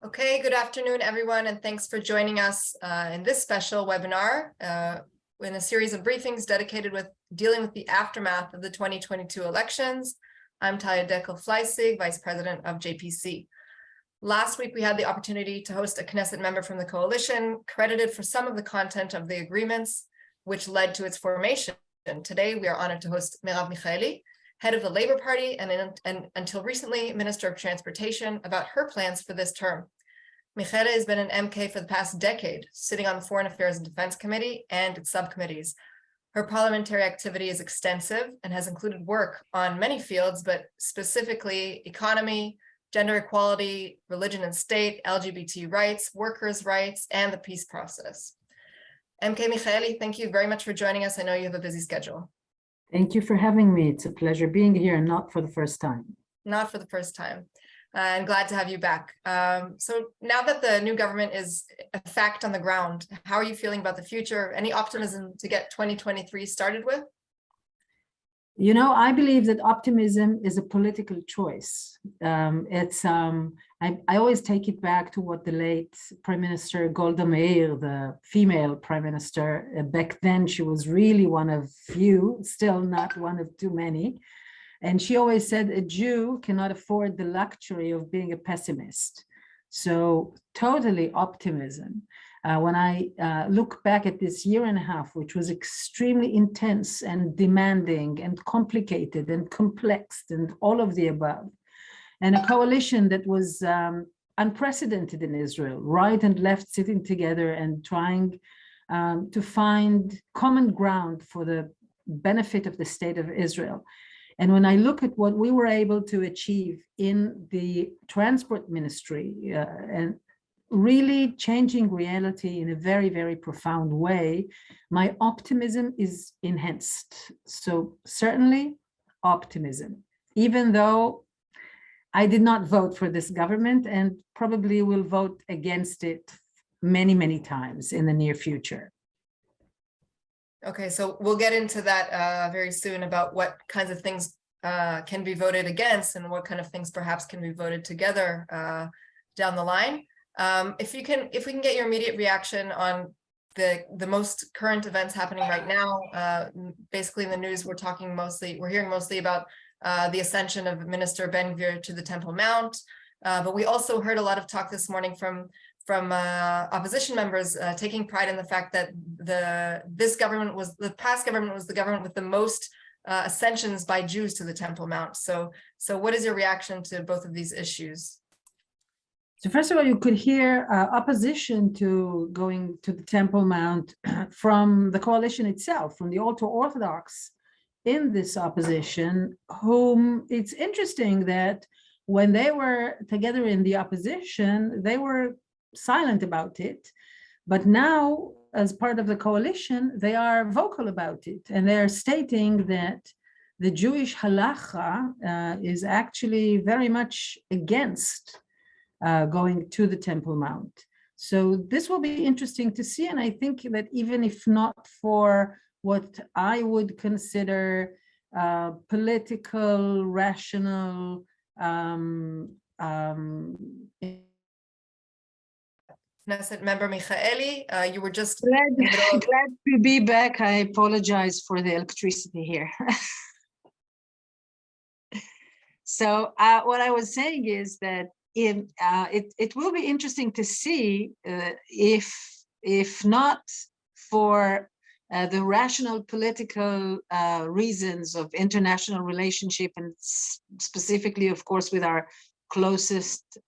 Okay, good afternoon, everyone, and thanks for joining us in this special webinar in a series of briefings dedicated with dealing with the aftermath of the 2022 elections. I'm Talia Dekel-Fleissig, Vice President of JPC. Last week, we had the opportunity to host a Knesset member from the coalition, credited for some of the content of the agreements, which led to its formation. Today, we are honored to host Merav Michaeli, head of the Labor Party and until recently, Minister of Transportation, about her plans for this term. Michaeli has been an MK for the past decade, sitting on the Foreign Affairs and Defense Committee and its subcommittees. Her parliamentary activity is extensive and has included work on many fields, but specifically economy, gender equality, religion and state, LGBT rights, workers' rights, and the peace process. MK Michaeli, thank you very much for joining us. I know you have a busy schedule. Thank you for having me. It's a pleasure being here, and not for the first time. Not for the first time. And glad to have you back. So now that the new government is a fact on the ground, how are you feeling about the future? Any optimism to get 2023 started with? You know, I believe that optimism is a political choice. I always take it back to what the late Prime Minister Golda Meir, the female Prime Minister, back then she was really one of few, still not one of too many. And she always said a Jew cannot afford the luxury of being a pessimist. So totally optimism. When I look back at this year and a half, which was extremely intense and demanding and complicated and complex and all of the above, and a coalition that was unprecedented in Israel, right and left sitting together and trying to find common ground for the benefit of the state of Israel. And when I look at what we were able to achieve in the transport ministry and really changing reality in a very, very profound way, my optimism is enhanced. So certainly optimism, even though I did not vote for this government and probably will vote against it many, many times in the near future. Okay, so we'll get into that very soon about what kinds of things can be voted against and what kind of things perhaps can be voted together down the line. If we can get your immediate reaction on the most current events happening right now. Basically in the news, we're hearing mostly about the ascension of Minister Ben-Gurion to the Temple Mount, but we also heard a lot of talk this morning from opposition members taking pride in the fact that the past government was the government with the most ascensions by Jews to the Temple Mount. So what is your reaction to both of these issues? So first of all, you could hear opposition to going to the Temple Mount from the coalition itself, from the ultra-Orthodox in this opposition, whom it's interesting that when they were together in the opposition, they were silent about it. But now, as part of the coalition, they are vocal about it. And they are stating that the Jewish halacha is actually very much against going to the Temple Mount. So this will be interesting to see. And I think that even if not for what I would consider political, rational, Knesset member Michaeli, you were just glad to be back. I apologize for the electricity here. So what I was saying is that it will be interesting to see if not for the rational political reasons of international relationship, and specifically, of course, with our closest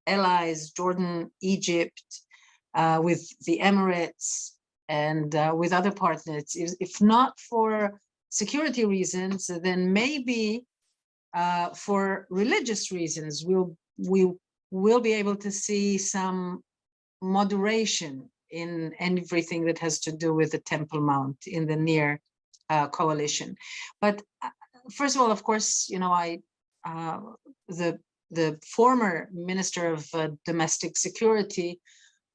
allies, Jordan, Egypt, with the Emirates, and with other partners. If not for security reasons, then maybe for religious reasons, we will be able to see some moderation in everything that has to do with the Temple Mount in the near coalition. But first of all, of course, you know, the former Minister of Domestic Security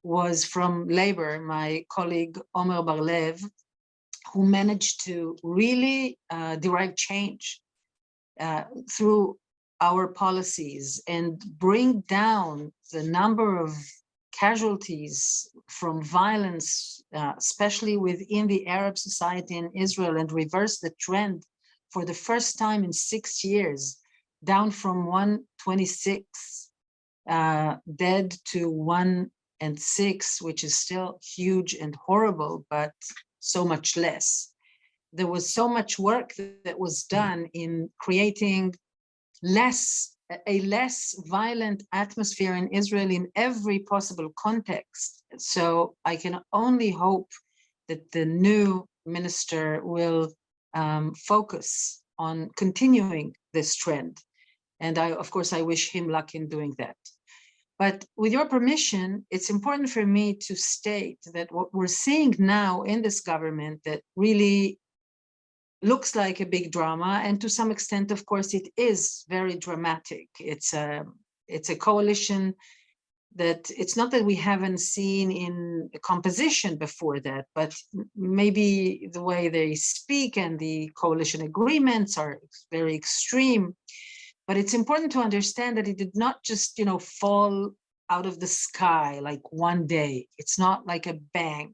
was from Labor, my colleague Omer Bar-Lev, who managed to really derive change through our policies and bring down the number of casualties from violence, especially within the Arab society in Israel, and reverse the trend for the first time in 6 years, down from 126 dead to 1 and 6, which is still huge and horrible, but so much less. There was so much work that was done in creating a less violent atmosphere in Israel in every possible context. So I can only hope that the new minister will focus on continuing this trend. And of course, I wish him luck in doing that. But with your permission, it's important for me to state that what we're seeing now in this government that really looks like a big drama, and to some extent, of course, it is very dramatic. It's a coalition that it's not that we haven't seen in a composition before that, but maybe the way they speak and the coalition agreements are very extreme. But it's important to understand that it did not just, fall out of the sky like one day. It's not like a bang.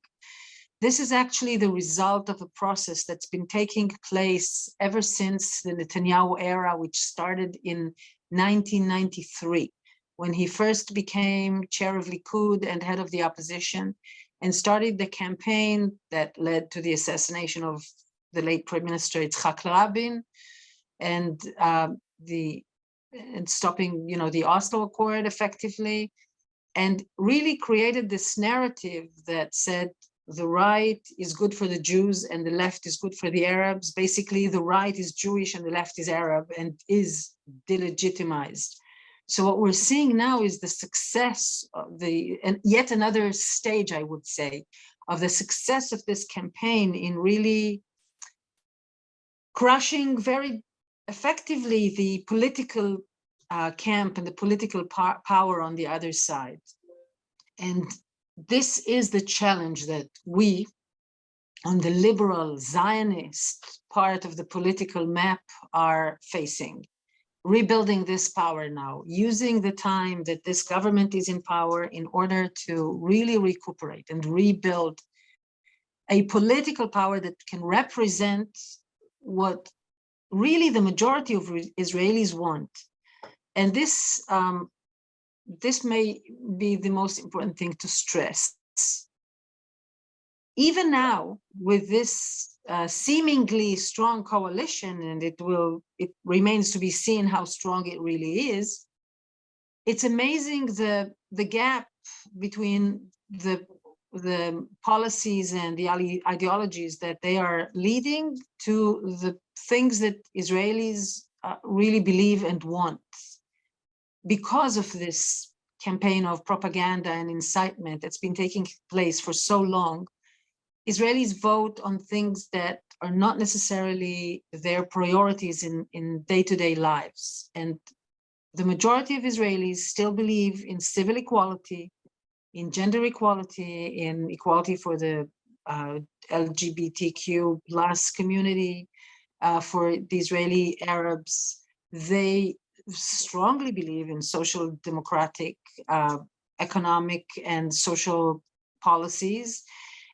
This is actually the result of a process that's been taking place ever since the Netanyahu era, which started in 1993, when he first became chair of Likud and head of the opposition, and started the campaign that led to the assassination of the late Prime Minister Yitzhak Rabin, and stopping, the Oslo Accord effectively, and really created this narrative that said the right is good for the Jews and the left is good for the Arabs. Basically, the right is Jewish and the left is Arab, and is delegitimized. So what we're seeing now is the success of and yet another stage, I would say, of the success of this campaign in really crushing very effectively the political camp and the political power on the other side. And this is the challenge that we, on the liberal Zionist part of the political map, are facing. Rebuilding this power now, using the time that this government is in power in order to really recuperate and rebuild a political power that can represent what really the majority of Israelis want. And this may be the most important thing to stress. Even now, with this seemingly strong coalition, and it remains to be seen how strong it really is, it's amazing the gap between the policies and the ideologies that they are leading to the things that Israelis really believe and want. Because of this campaign of propaganda and incitement that's been taking place for so long, Israelis vote on things that are not necessarily their priorities in day-to-day lives. And the majority of Israelis still believe in civil equality, in gender equality, in equality for the LGBTQ plus community, for the Israeli Arabs. They strongly believe in social democratic, economic and social policies,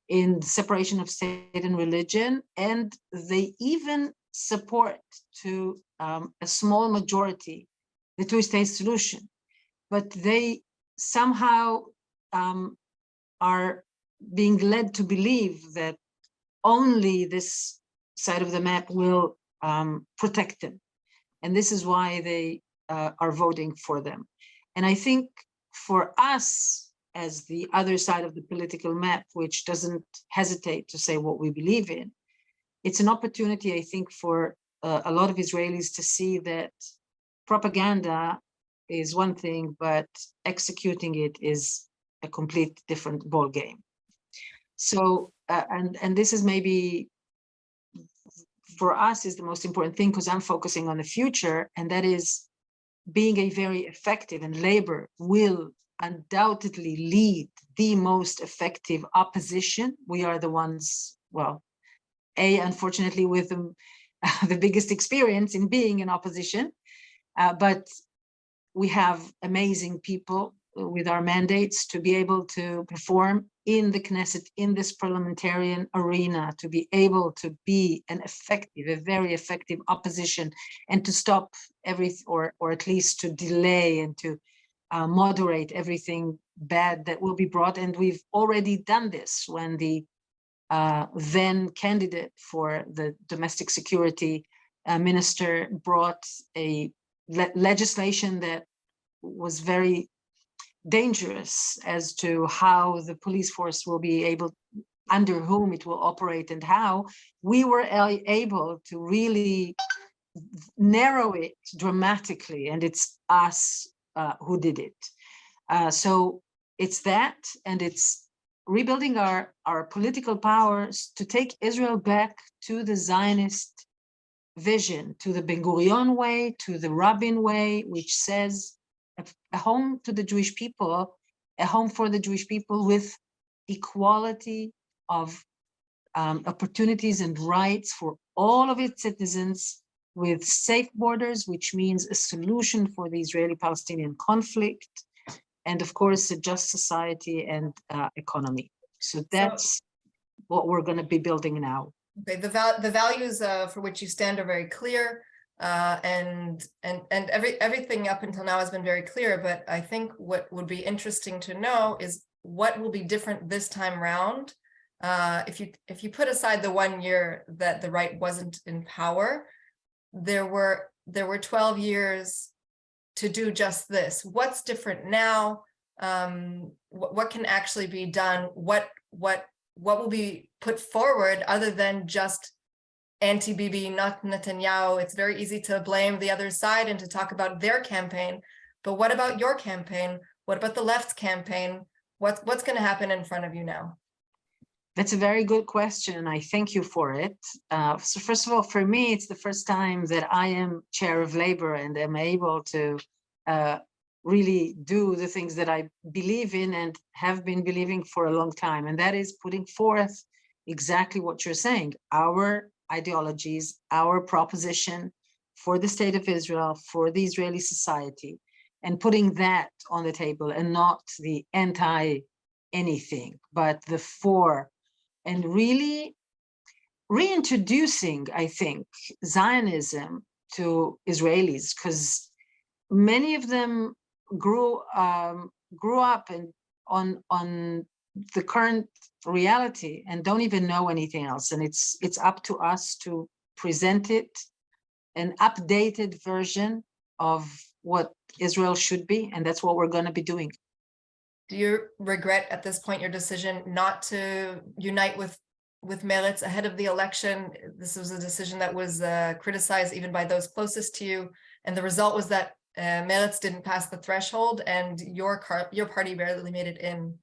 in separation of state and religion, and they even support to a small majority the two-state solution. But they somehow are being led to believe that only this side of the map will protect them. And this is why they are voting for them. And I think for us, as the other side of the political map, which doesn't hesitate to say what we believe in, it's an opportunity, I think, for a lot of Israelis to see that propaganda is one thing, but executing it is a complete different ball game. So, and this is maybe for us is the most important thing, because I'm focusing on the future, and that is being a very effective, and labor will undoubtedly lead the most effective opposition. We are the ones, well, unfortunately, with the biggest experience in being in opposition, But we have amazing people with our mandates to be able to perform in the Knesset, in this parliamentarian arena, to be able to be an effective, a very effective opposition, and to stop or at least to delay and to moderate everything bad that will be brought. And we've already done this when the then candidate for the domestic security minister brought a legislation that was very dangerous as to how the police force will be able, under whom it will operate, and how we were able to really narrow it dramatically, and it's us who did it. So it's that, and it's rebuilding our political powers to take Israel back to the Zionist vision, to the Ben-Gurion way, to the Rabin way, which says a home to the Jewish people, a home for the Jewish people with equality of opportunities and rights for all of its citizens, with safe borders, which means a solution for the Israeli-Palestinian conflict, and of course, a just society and economy. So that's what we're going to be building now. Okay, the values for which you stand are very clear. And everything up until now has been very clear, but I think what would be interesting to know is what will be different this time round. If you put aside the 1 year that the right wasn't in power, there were 12 years to do just this. What's different now? What can actually be done? What will be put forward other than just anti-Bibi, not Netanyahu? It's very easy to blame the other side and to talk about their campaign, but what about your campaign? What about the left's campaign? What's going to happen in front of you now? That's a very good question, and I thank you for it. So first of all, for me, it's the first time that I am chair of labor and am able to really do the things that I believe in and have been believing for a long time, and that is putting forth exactly what you're saying, our ideologies, our proposition for the state of Israel, for the Israeli society, and putting that on the table, and not the anti-anything, but the for, and really reintroducing, I think, Zionism to Israelis, because many of them grew up on the current reality and don't even know anything else. And it's up to us to present it, an updated version of what Israel should be, and that's what we're going to be doing. Do you regret at this point your decision not to unite with Meretz ahead of the election? This was a decision that was criticized even by those closest to you, and the result was that Meretz didn't pass the threshold, and your party barely made it in.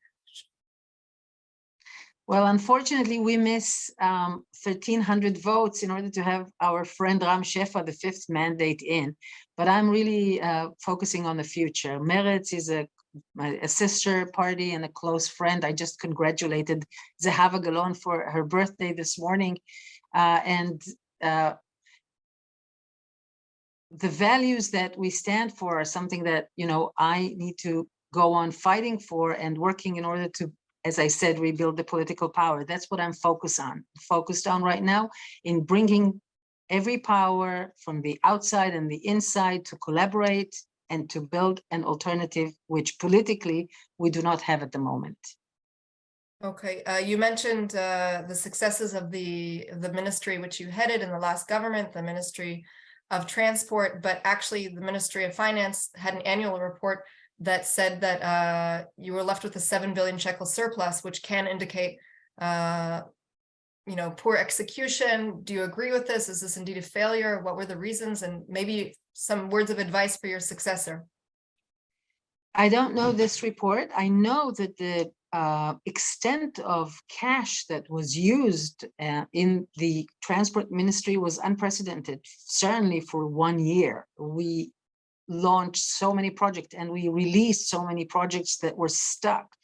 Well, unfortunately, we miss 1,300 votes in order to have our friend Ram Shefa, the 5th mandate, in. But I'm really focusing on the future. Meretz is a sister party and a close friend. I just congratulated Zehava Galon for her birthday this morning. The values that we stand for are something that, I need to go on fighting for and working in order to, as I said, rebuild the political power. That's what I'm focused on right now, in bringing every power from the outside and the inside to collaborate and to build an alternative, which politically we do not have at the moment. Okay, you mentioned the successes of the ministry which you headed in the last government, the Ministry of Transport, but actually the Ministry of Finance had an annual report that said that you were left with a 7 billion shekel surplus, which can indicate, poor execution. Do you agree with this? Is this indeed a failure? What were the reasons? And maybe some words of advice for your successor. I don't know this report. I know that the extent of cash that was used in the transport ministry was unprecedented, certainly for 1 year. We launched so many projects and we released so many projects that were stuck.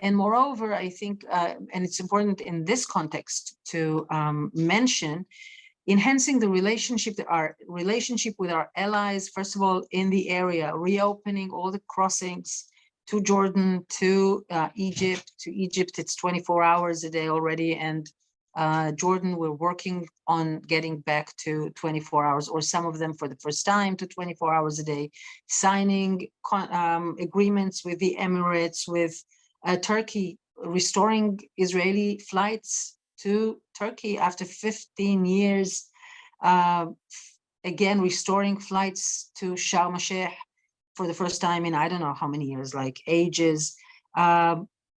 And moreover, I think, and it's important in this context to mention enhancing the relationship with our allies, first of all, in the area, reopening all the crossings to Jordan, to Egypt. To Egypt, it's 24 hours a day already, and Jordan, we're working on getting back to 24 hours, or some of them for the first time to 24 hours a day, signing agreements with the Emirates, with Turkey, restoring Israeli flights to Turkey after 15 years, again, restoring flights to Sharm el-Sheikh for the first time in I don't know how many years, like ages,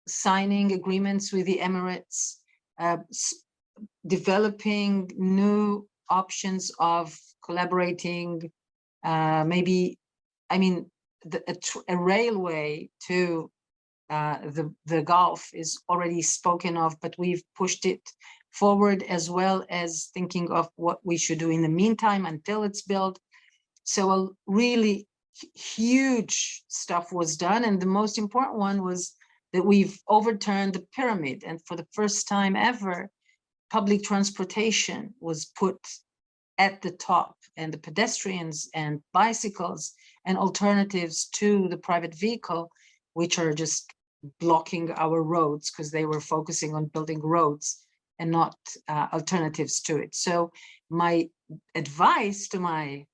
signing agreements with the Emirates, developing new options of collaborating, maybe, I mean, a railway to the Gulf is already spoken of, but we've pushed it forward, as well as thinking of what we should do in the meantime until it's built. So a really huge stuff was done. And the most important one was that we've overturned the pyramid. And for the first time ever, public transportation was put at the top, and the pedestrians and bicycles and alternatives to the private vehicle, which are just blocking our roads because they were focusing on building roads and not alternatives to it. So my advice to my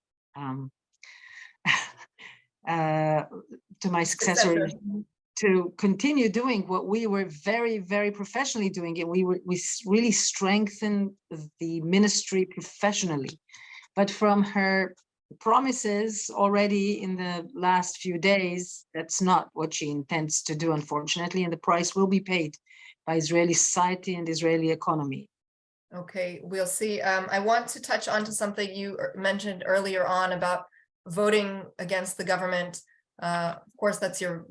successor is to continue doing what we were very, very professionally doing, and we really strengthened the ministry professionally. But from her promises already in the last few days, that's not what she intends to do, unfortunately, and the price will be paid by Israeli society and Israeli economy. Okay, we'll see. I want to touch on to something you mentioned earlier on about voting against the government. Of course, that's your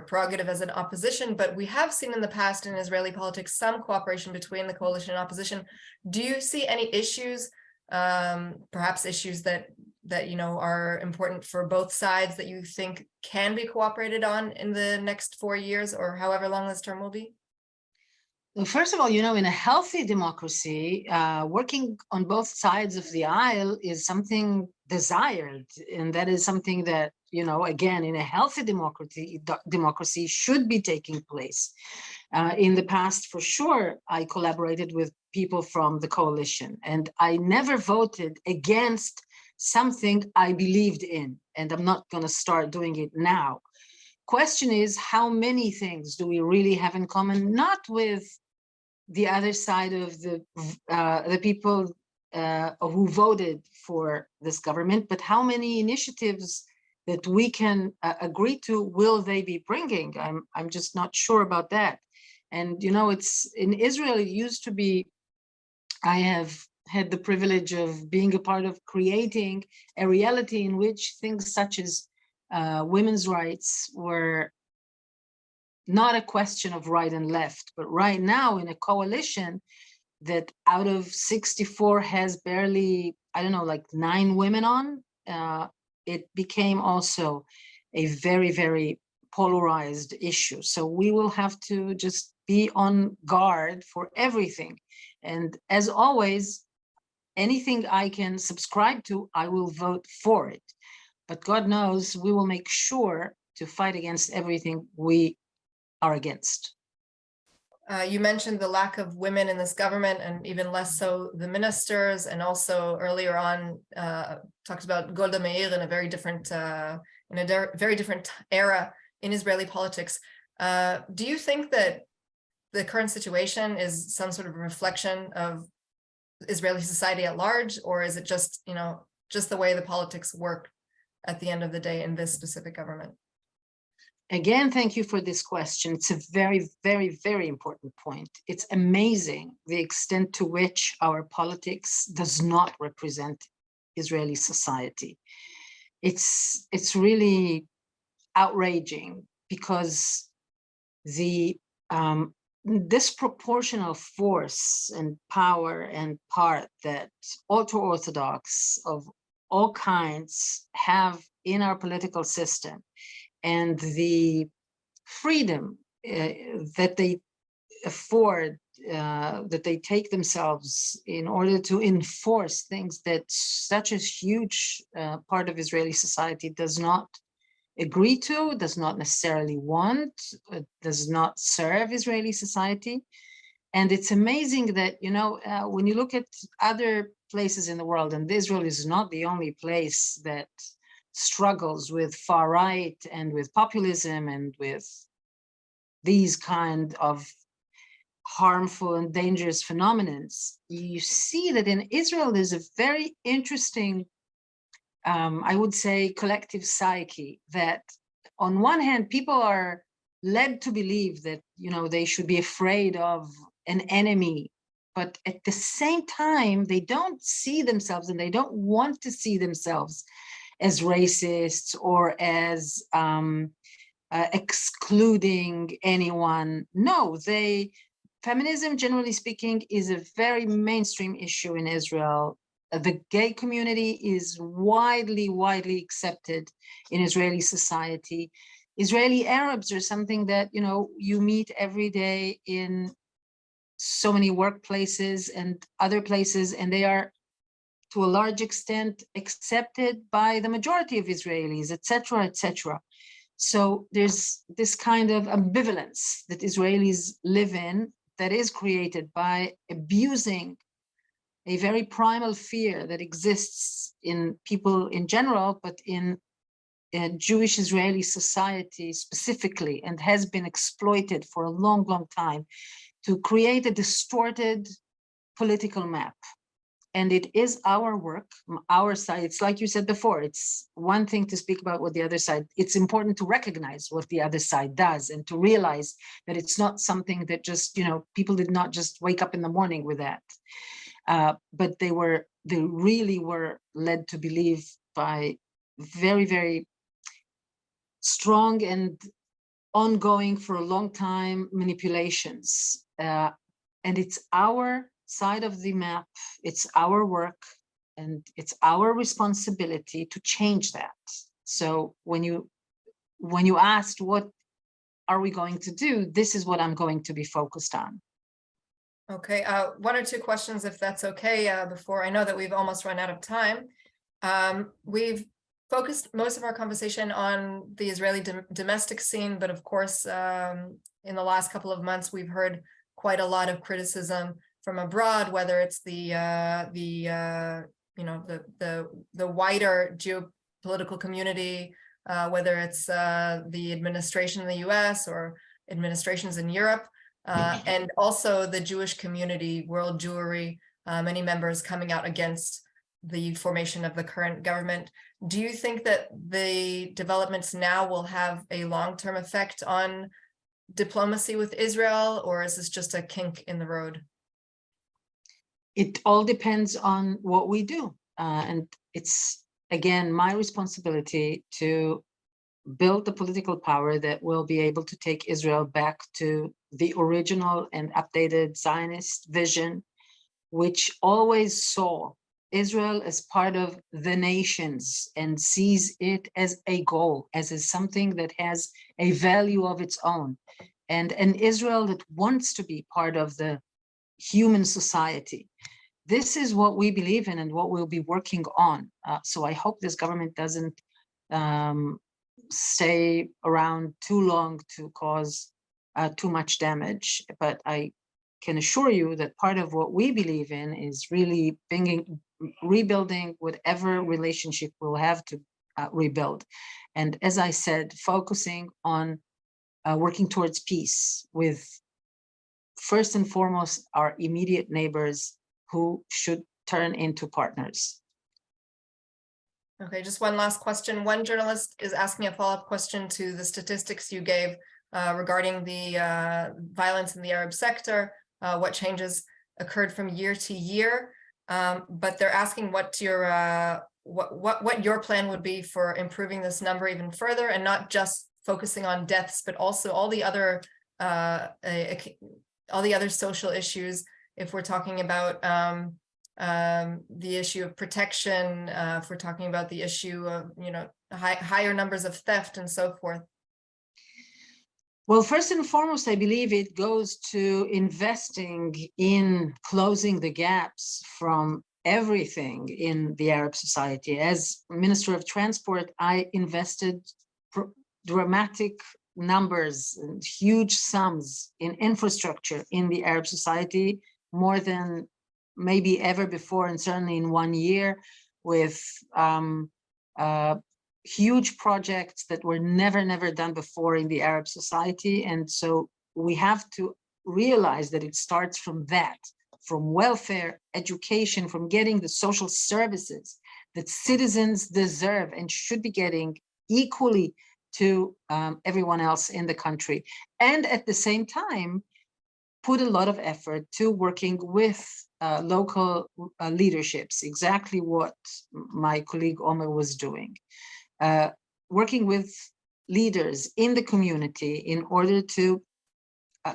prerogative as an opposition, but we have seen in the past in Israeli politics some cooperation between the coalition and opposition. Do you see any issues, perhaps issues that are important for both sides that you think can be cooperated on in the next 4 years, or however long this term will be? Well, first of all, in a healthy democracy, working on both sides of the aisle is something desired, and that is something that, again, in a healthy democracy should be taking place. In the past, for sure, I collaborated with people from the coalition, and I never voted against something I believed in, and I'm not going to start doing it now. Question is, how many things do we really have in common? Not with the other side of the people who voted for this government, but how many initiatives that we can agree to will they be bringing? I'm just not sure about that. And it's in Israel, it used to be, I have had the privilege of being a part of creating a reality in which things such as women's rights were not a question of right and left, but right now in a coalition that out of 64 has barely, I don't know, like 9 women on, it became also a very, very polarized issue. So we will have to just be on guard for everything. And as always, anything I can subscribe to, I will vote for it. But God knows we will make sure to fight against everything we are against. You mentioned the lack of women in this government, and even less so the ministers, and also earlier on talked about Golda Meir in a very different era in Israeli politics. Do you think that the current situation is some sort of reflection of Israeli society at large, or is it just the way the politics work at the end of the day in this specific government? Again, thank you for this question. It's a very, very, very important point. It's amazing the extent to which our politics does not represent Israeli society. It's really outraging, because the disproportional force and power and part that ultra-Orthodox of all kinds have in our political system, and the freedom that they afford that they take themselves in order to enforce things that such a huge part of Israeli society does not agree to, does not necessarily want, does not serve Israeli society. And it's amazing that, when you look at other places in the world, and Israel is not the only place that struggles with far right and with populism and with these kind of harmful and dangerous phenomena, you see that in Israel there's a very interesting, I would say, collective psyche that on one hand, people are led to believe that, they should be afraid of an enemy, but at the same time, they don't see themselves and they don't want to see themselves as racists or as excluding anyone. No, feminism, generally speaking, is a very mainstream issue in Israel. The gay community is widely accepted in Israeli society. Israeli Arabs are something that, you meet every day in so many workplaces and other places, and they are to a large extent accepted by the majority of Israelis, etc., etc. So there's this kind of ambivalence that Israelis live in that is created by abusing a very primal fear that exists in people in general, but in Jewish Israeli society specifically, and has been exploited for a long time to create a distorted political map. And it is our work, our side. It's like you said before, it's one thing to speak about what the other side, it's important to recognize what the other side does and to realize that it's not something that just, people did not just wake up in the morning with that. But they really were led to believe by very strong and ongoing for a long time manipulations. And it's our side of the map, it's our work, and it's our responsibility to change that. So when you asked what are we going to do, this is what I'm going to be focused on. Okay, one or two questions, if that's okay, before I know that we've almost run out of time. We've focused most of our conversation on the Israeli domestic scene, but of course, in the last couple of months, we've heard quite a lot of criticism from abroad, whether it's the wider geopolitical community, whether it's the administration in the US or administrations in Europe. And also the Jewish community, World Jewry, many members coming out against the formation of the current government. Do you think that the developments now will have a long-term effect on diplomacy with Israel, or is this just a kink in the road? It all depends on what we do. And it's, again, my responsibility to build the political power that will be able to take Israel back to the original and updated Zionist vision, which always saw Israel as part of the nations and sees it as a goal, as something that has a value of its own, and an Israel that wants to be part of the human society. This is what we believe in and what we'll be working on. So I hope this government doesn't stay around too long to cause too much damage. But I can assure you that part of what we believe in is really rebuilding whatever relationship we'll have to rebuild. And as I said, focusing on working towards peace with, first and foremost, our immediate neighbors who should turn into partners. Okay, just one last question. One journalist is asking a follow-up question to the statistics you gave regarding the violence in the Arab sector, what changes occurred from year to year, but they're asking what your plan would be for improving this number even further, and not just focusing on deaths, but also all the other social issues. If we're talking about the issue of protection, if we're talking about the issue of higher numbers of theft and so forth. Well, first and foremost, I believe it goes to investing in closing the gaps from everything in the Arab society. As Minister of Transport, I invested dramatic numbers and huge sums in infrastructure in the Arab society, more than maybe ever before, and certainly in 1 year, with huge projects that were never done before in the Arab society. And so we have to realize that it starts from that, from welfare, education, from getting the social services that citizens deserve and should be getting equally to everyone else in the country. And at the same time, put a lot of effort to working with local leaderships, exactly what my colleague Omer was doing. Working with leaders in the community in order to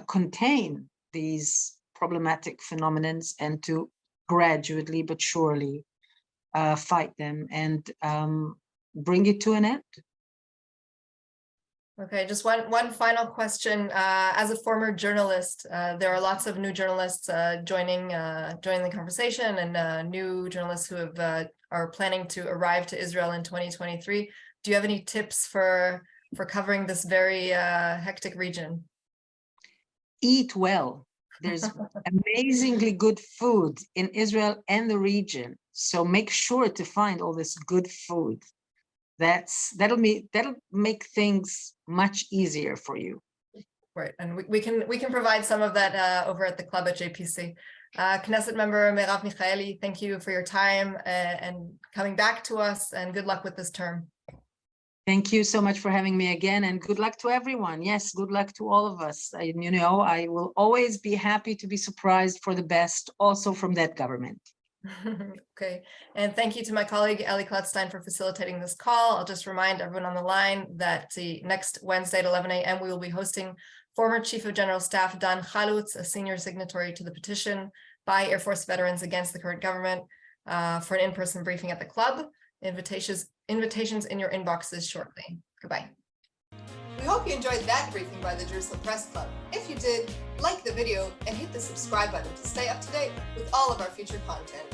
contain these problematic phenomena and to gradually but surely fight them and bring it to an end. Okay, just one final question. As a former journalist, there are lots of new journalists joining the conversation, and new journalists who are planning to arrive to Israel in 2023. Do you have any tips for covering this very hectic region? Eat well. There's amazingly good food in Israel and the region, so make sure to find all this good food. That'll make things much easier for you. Right, and we can provide some of that over at the club at JPC. Knesset member Merav Michaeli, thank you for your time and coming back to us, and good luck with this term. Thank you so much for having me again, and good luck to everyone. Yes, good luck to all of us. I will always be happy to be surprised for the best, also from that government. Okay, and thank you to my colleague Eli Klotzstein for facilitating this call. I'll just remind everyone on the line that the next Wednesday at 11 a.m. we will be hosting former Chief of General Staff Dan Chalutz, a senior signatory to the petition by Air Force veterans against the current government, for an in-person briefing at the club. Invitations in your inboxes shortly. Goodbye. We hope you enjoyed that briefing by the Jerusalem Press Club. If you did, like the video and hit the subscribe button to stay up to date with all of our future content.